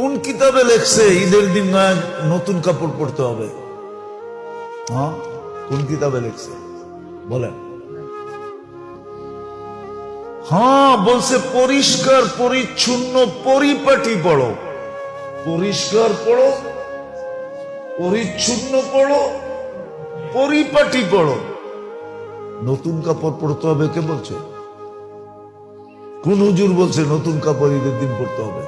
কোন কিতাবে লেখছে ঈদের দিন নতুন কাপড় পরতে হবে? হ্যাঁ, কোন কিতাবে লেখছে বলেন? হ্যাঁ, বলছে পরিষ্কার পরিচ্ছন্ন পরিপাটি পড়ো। পরিষ্কার পড়ো, পরিচ্ছন্ন পড়ো, পরিপাটি পড়ো। নতুন কাপড় পরতে হবে কে বলছে? কোন হুজুর বলছে নতুন কাপড় ঈদের দিন পরতে হবে?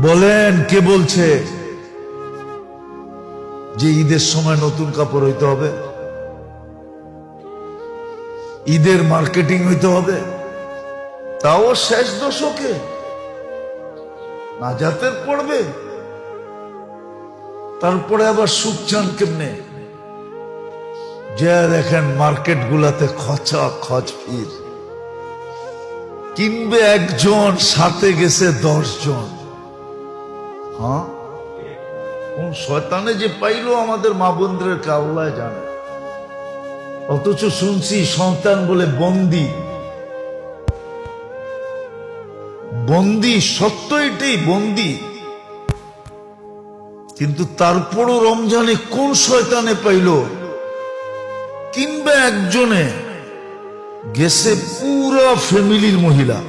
বলেন কে বলছে যে ঈদের সময় নতুন কাপড় হইতে হবে, ঈদের মার্কেটিং হইতে হবে? তাও শেষ দশকে নাজাতের পড়বে, তারপরে আবার সুখ চান কেমনে? যে দেখেন মার্কেট গুলাতে খচা খচ ভিড়, কিনবে একজন, সাথে গেছে 10 জন। হ্যাঁ, কোন শয়তানে যে পাইলো আমাদের মা বোনদের কাউলায় জানে। অথচ শুনছি সন্তান বলে বন্দি। বন্দি, সত্য এটাই, বন্দি। কিন্তু তারপরও রমজানে কোন শয়তানে পাইলো, কিংবা একজনে গেছে পুরো ফ্যামিলির মহিলা।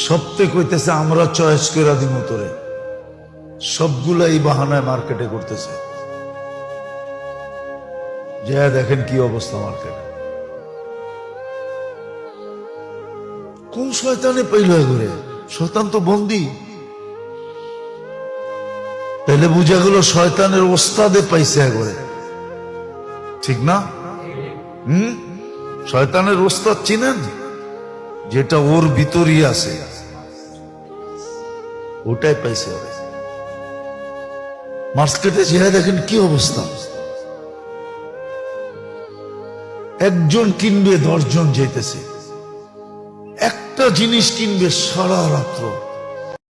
সপ্তাহে কইতেছে আমরা চয়েস করে দিব তোরে, সবগুলা এই বাহানায় মার্কেটে করতেছে। যা দেখেন কি অবস্থা মার্কেটে। কোন শয়তানে পাইল ঘুরে? শয়তান তো বন্দি। তাহলে বুঝা গেল শয়তানের ওস্তাদে পাইছে ঘরে, ঠিক না? শয়তানের ওস্তাদ চিনেন? যেটা ওর ভিতরই আছে, ওটাই পাইছে। মার্কেটে যে দেখেন কি অবস্থা। একজন কিনবে 10 জন যেতেছে, একটা জিনিস কিনবে সারা রাত্র।